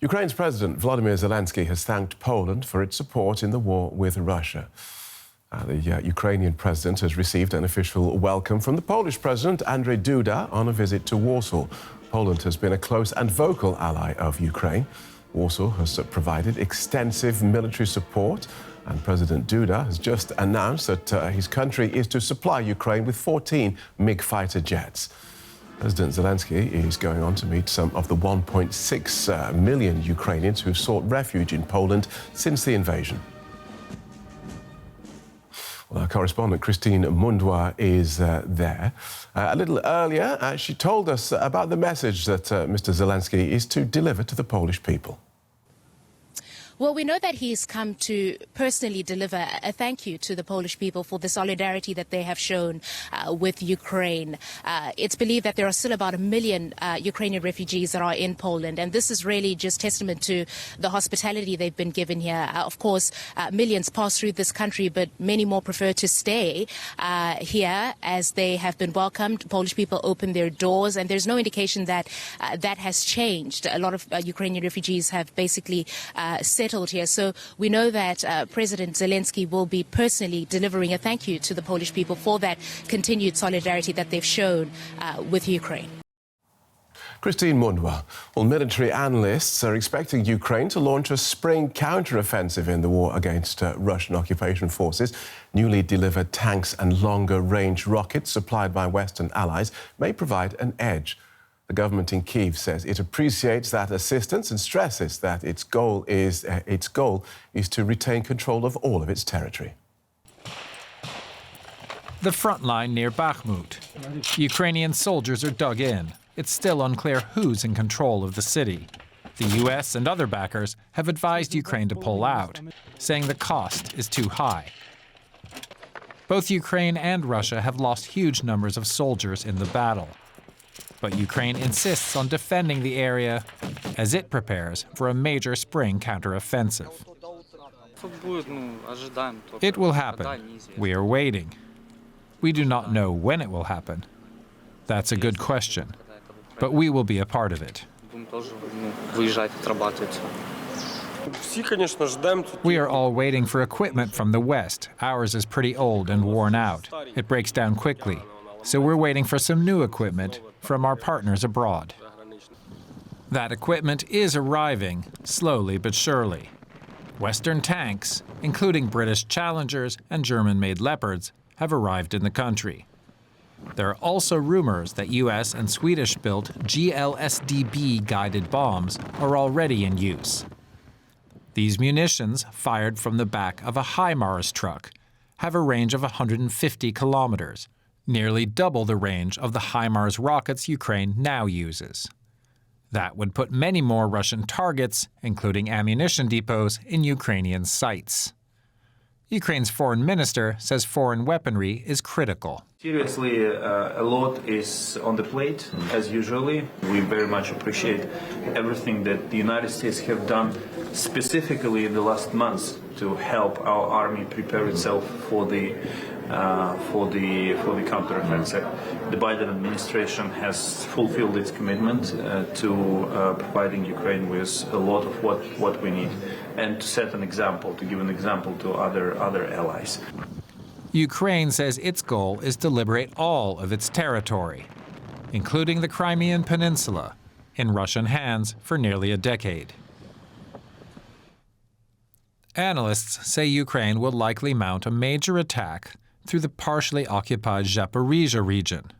Ukraine's President Volodymyr Zelenskyy has thanked Poland for its support in the war with Russia. The Ukrainian president has received an official welcome from the Polish President Andrzej Duda on a visit to Warsaw. Poland has been a close and vocal ally of Ukraine. Warsaw has provided extensive military support, and President Duda has just announced that his country is to supply Ukraine with 14 MiG fighter jets. President Zelenskyy is going on to meet some of the 1.6 million Ukrainians who sought refuge in Poland since the invasion. Well, our correspondent Christine Mundwa is there. A little earlier, she told us about the message that Mr. Zelenskyy is to deliver to the Polish people. Well, we know that he's come to personally deliver a thank you to the Polish people for the solidarity that they have shown with Ukraine. It's believed that there are still about 1 million Ukrainian refugees that are in Poland, and this is really just testament to the hospitality they've been given here. Of course, millions pass through this country, but many more prefer to stay here as they have been welcomed. Polish people open their doors, and there's no indication that that has changed. A lot of Ukrainian refugees have basically settled here. So we know that President Zelenskyy will be personally delivering a thank you to the Polish people for that continued solidarity that they've shown with Ukraine. Christine Mundwa. Well, military analysts are expecting Ukraine to launch a spring counteroffensive in the war against Russian occupation forces. Newly delivered tanks and longer-range rockets supplied by Western allies may provide an edge. The government in Kyiv says it appreciates that assistance and stresses that its goal is to retain control of all of its territory. The front line near Bakhmut. Ukrainian soldiers are dug in. It's still unclear who's in control of the city. The US and other backers have advised Ukraine to pull out, saying the cost is too high. Both Ukraine and Russia have lost huge numbers of soldiers in the battle. But Ukraine insists on defending the area as it prepares for a major spring counteroffensive. It will happen. We are waiting. We do not know when it will happen. That's a good question, but we will be a part of it. We are all waiting for equipment from the West. Ours is pretty old and worn out. It breaks down quickly. So we're waiting for some new equipment from our partners abroad. That equipment is arriving, slowly but surely. Western tanks, including British Challengers and German-made Leopards, have arrived in the country. There are also rumors that US and Swedish-built GLSDB guided bombs are already in use. These munitions, fired from the back of a HIMARS truck, have a range of 150 kilometers, nearly double the range of the HIMARS rockets Ukraine now uses. That would put many more Russian targets, including ammunition depots, in Ukrainian sights. Ukraine's foreign minister says foreign weaponry is critical. Seriously, a lot is on the plate, as usually. We very much appreciate everything that the United States have done, specifically in the last months, to help our army prepare itself for the counteroffensive. The Biden administration has fulfilled its commitment to providing Ukraine with a lot of what we need, and to set an example, to give an example to other allies. Ukraine says its goal is to liberate all of its territory, including the Crimean Peninsula, in Russian hands for nearly a decade. Analysts say Ukraine will likely mount a major attack through the partially occupied Zaporizhzhia region,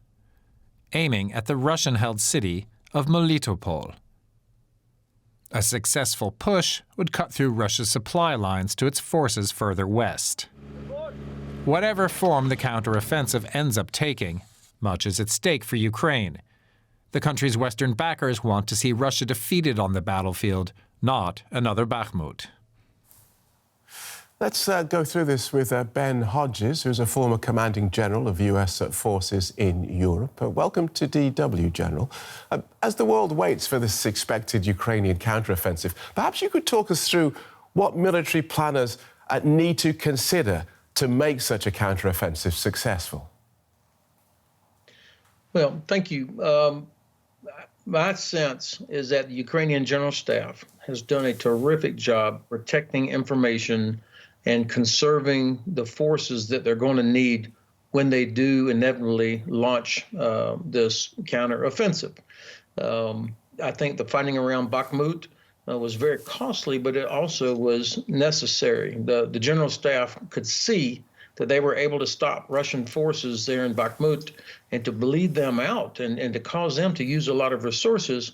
aiming at the Russian-held city of Melitopol. A successful push would cut through Russia's supply lines to its forces further west. Whatever form the counteroffensive ends up taking, much is at stake for Ukraine. The country's Western backers want to see Russia defeated on the battlefield, not another Bakhmut. Let's go through this with Ben Hodges, who's a former commanding general of US forces in Europe. Welcome to DW, General. As the world waits for this expected Ukrainian counteroffensive, perhaps you could talk us through what military planners need to consider to make such a counteroffensive successful. Well, thank you. My sense is that the Ukrainian General Staff has done a terrific job protecting information and conserving the forces that they're going to need when they do inevitably launch this counteroffensive. I think the fighting around Bakhmut was very costly, but it also was necessary. The General Staff could see that they were able to stop Russian forces there in Bakhmut and to bleed them out and to cause them to use a lot of resources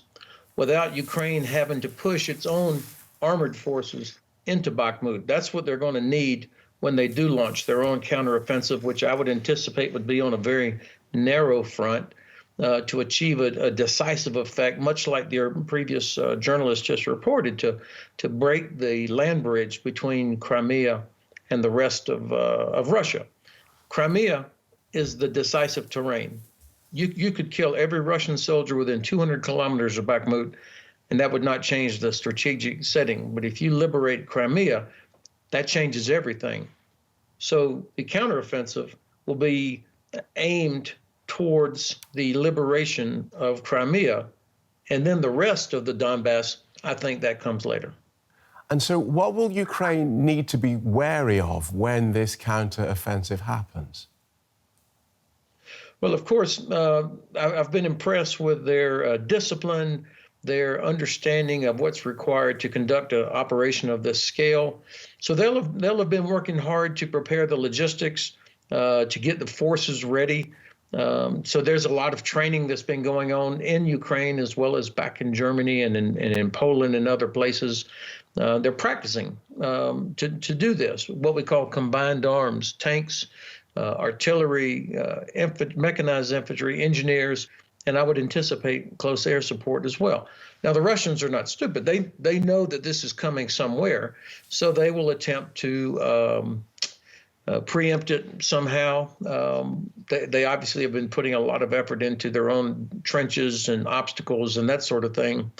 without Ukraine having to push its own armored forces into Bakhmut. That's what they're going to need when they do launch their own counteroffensive, which I would anticipate would be on a very narrow front to achieve a decisive effect, much like your previous journalist just reported, to break the land bridge between Crimea and the rest of Russia. Crimea is the decisive terrain. You could kill every Russian soldier within 200 kilometers of Bakhmut, and that would not change the strategic setting. But if you liberate Crimea, that changes everything. So the counteroffensive will be aimed towards the liberation of Crimea, and then the rest of the Donbass, I think that comes later. And so what will Ukraine need to be wary of when this counteroffensive happens? Well, of course, I've been impressed with their discipline, their understanding of what's required to conduct an operation of this scale. So they'll have been working hard to prepare the logistics, to get the forces ready. So there's a lot of training that's been going on in Ukraine as well as back in Germany and in Poland and other places. They're practicing to do this, what we call combined arms, tanks, artillery, mechanized infantry, engineers, and I would anticipate close air support as well. Now, the Russians are not stupid. They know that this is coming somewhere, so they will attempt to preempt it somehow. They obviously have been putting a lot of effort into their own trenches and obstacles and that sort of thing.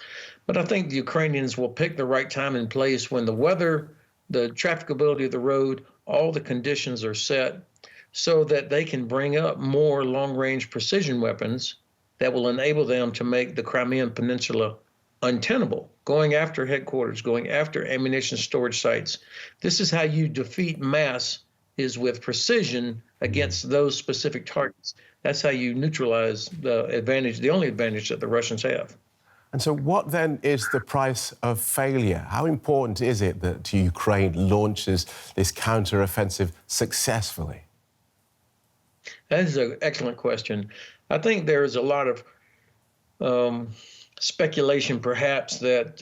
But I think the Ukrainians will pick the right time and place when the weather, the trafficability of the road, all the conditions are set so that they can bring up more long-range precision weapons that will enable them to make the Crimean Peninsula untenable, going after headquarters, going after ammunition storage sites. This is how you defeat mass, is with precision against those specific targets. That's how you neutralize the advantage, the only advantage that the Russians have. And so what then is the price of failure? How important is it that Ukraine launches this counteroffensive successfully? That is an excellent question. I think there is a lot of speculation, perhaps, that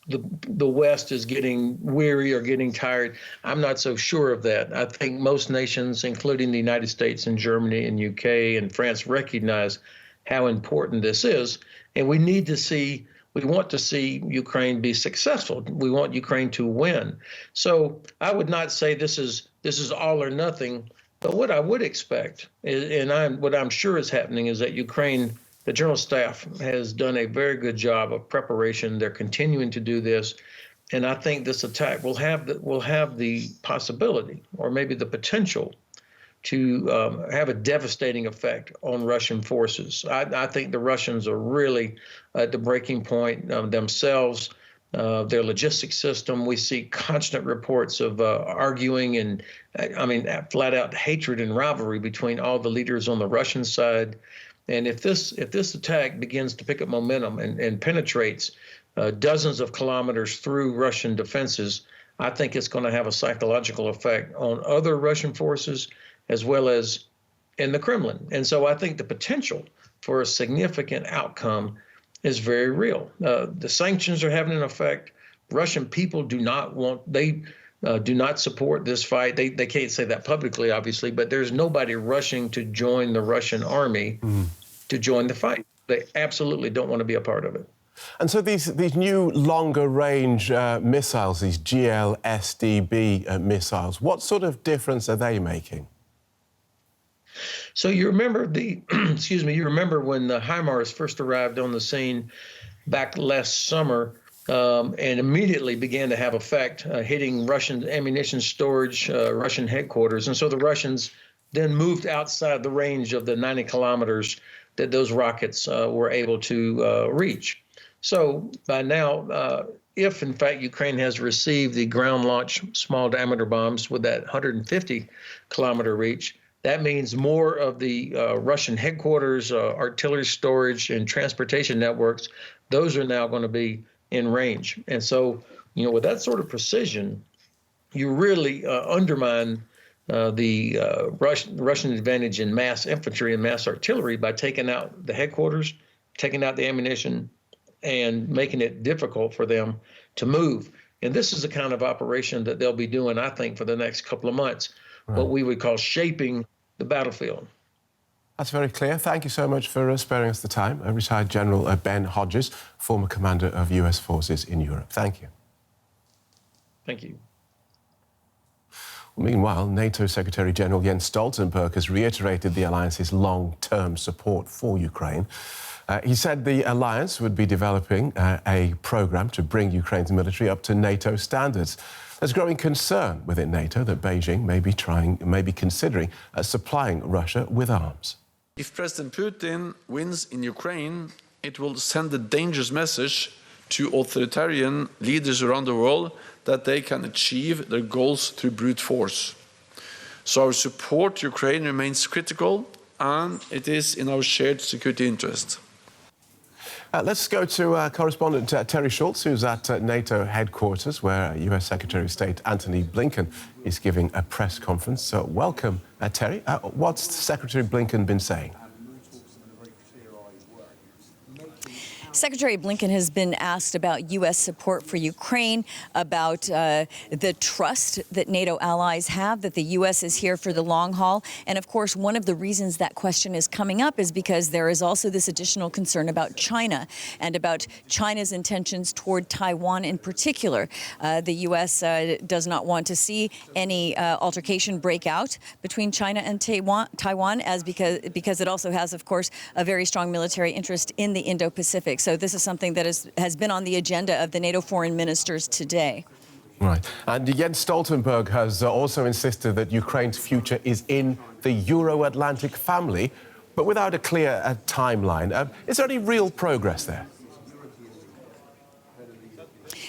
the West is getting weary or getting tired. I'm not so sure of that. I think most nations, including the United States and Germany and UK and France, recognize how important this is. And we want to see Ukraine be successful. We want Ukraine to win. So I would not say this is all or nothing. But what I would expect, what I'm sure is happening, is that Ukraine, the General Staff, has done a very good job of preparation. They're continuing to do this, and I think this attack will have the possibility, or maybe the potential, to have a devastating effect on Russian forces. I think the Russians are really at the breaking point themselves. Their logistics system, we see constant reports of arguing and, flat out hatred and rivalry between all the leaders on the Russian side. And if this attack begins to pick up momentum and penetrates dozens of kilometers through Russian defenses, I think it's going to have a psychological effect on other Russian forces as well as in the Kremlin. And so I think the potential for a significant outcome is very real. The sanctions are having an effect. Russian people do not support this fight. They can't say that publicly, obviously, but there's nobody rushing to join the Russian army to join the fight. They absolutely don't want to be a part of it. And so these new longer range missiles, these GLSDB missiles, what sort of difference are they making? So you remember you remember when the HIMARS first arrived on the scene back last summer and immediately began to have effect, hitting Russian ammunition storage, Russian headquarters. And so the Russians then moved outside the range of the 90 kilometers that those rockets were able to reach. So by now, if in fact Ukraine has received the ground-launched small diameter bombs with that 150-kilometer reach, that means more of the Russian headquarters, artillery storage, and transportation networks, those are now going to be in range. And so, with that sort of precision, you really undermine the Russian advantage in mass infantry and mass artillery by taking out the headquarters, taking out the ammunition, and making it difficult for them to move. And this is the kind of operation that they'll be doing, I think, for the next couple of months, what we would call shaping the battlefield. That's very clear. Thank you so much for sparing us the time. Retired General Ben Hodges, former commander of US forces in Europe. Thank you. Thank you. Meanwhile, NATO Secretary General Jens Stoltenberg has reiterated the alliance's long-term support for Ukraine. He said the alliance would be developing a program to bring Ukraine's military up to NATO standards. There's growing concern within NATO that Beijing may be considering supplying Russia with arms. If President Putin wins in Ukraine, it will send a dangerous message to authoritarian leaders around the world that they can achieve their goals through brute force. So our support to Ukraine remains critical, and it is in our shared security interest. Let's go to correspondent Terry Schultz, who's at NATO headquarters, where US Secretary of State Antony Blinken is giving a press conference. So welcome, Terry. What's Secretary Blinken been saying? Secretary Blinken has been asked about U.S. support for Ukraine, about the trust that NATO allies have, that the U.S. is here for the long haul. And of course, one of the reasons that question is coming up is because there is also this additional concern about China and about China's intentions toward Taiwan in particular. The U.S. does not want to see any altercation break out between China and Taiwan, because it also has, of course, a very strong military interest in the Indo-Pacific. So this is something that has been on the agenda of the NATO foreign ministers today. Right. And Jens Stoltenberg has also insisted that Ukraine's future is in the Euro-Atlantic family, but without a clear timeline. Is there any real progress there?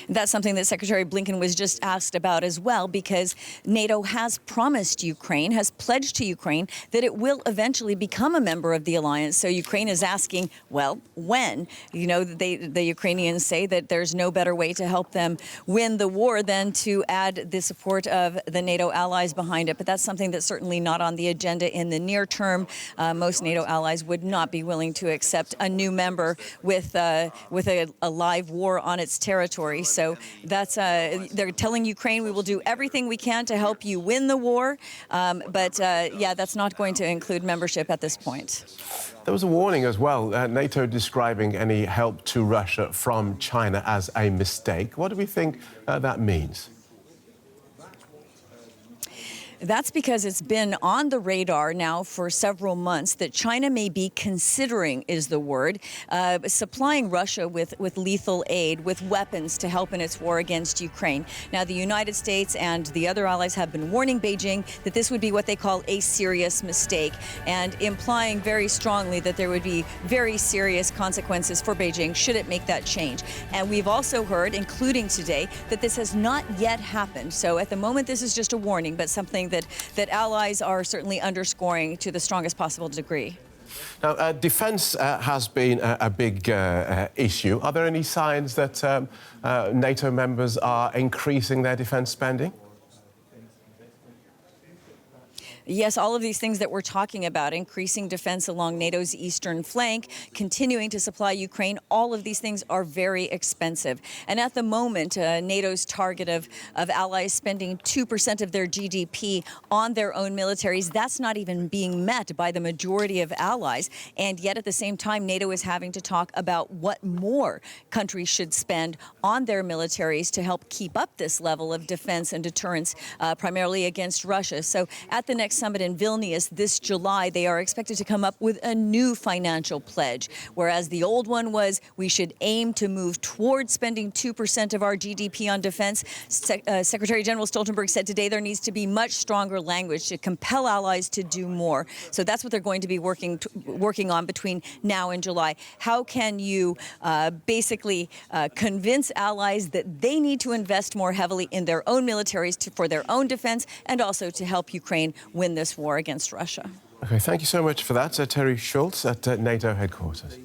That's something that Secretary Blinken was just asked about as well, because NATO has promised Ukraine, has pledged to Ukraine that it will eventually become a member of the alliance. So Ukraine is asking, well, when? You know, the Ukrainians say that there's no better way to help them win the war than to add the support of the NATO allies behind it. But that's something that's certainly not on the agenda in the near term. Most NATO allies would not be willing to accept a new member with a live war on its territory. So that's they're telling Ukraine we will do everything we can to help you win the war. But yeah, that's not going to include membership at this point. There was a warning as well, NATO describing any help to Russia from China as a mistake. What do we think that means? That's because it's been on the radar now for several months that China may be considering, is the word, supplying Russia with lethal aid, with weapons to help in its war against Ukraine. Now, the United States and the other allies have been warning Beijing that this would be what they call a serious mistake, and implying very strongly that there would be very serious consequences for Beijing should it make that change. And we've also heard, including today, that this has not yet happened. So at the moment, this is just a warning, but something that allies are certainly underscoring to the strongest possible degree. Now, defence has been a big issue. Are there any signs that NATO members are increasing their defence spending? Yes, all of these things that we're talking about, increasing defense along NATO's eastern flank, continuing to supply Ukraine, all of these things are very expensive. And at the moment, NATO's target of allies spending 2% of their GDP on their own militaries, that's not even being met by the majority of allies. And yet at the same time, NATO is having to talk about what more countries should spend on their militaries to help keep up this level of defense and deterrence, primarily against Russia. So at the next next summit in Vilnius this July, they are expected to come up with a new financial pledge, whereas the old one was we should aim to move towards spending 2% of our GDP on defense. Secretary General Stoltenberg said today there needs to be much stronger language to compel allies to do more. So that's what they're going to be working on between now and July. How can you basically convince allies that they need to invest more heavily in their own militaries for their own defense and also to help Ukraine win this war against Russia? Okay, thank you so much for that. Terry Schultz at NATO headquarters.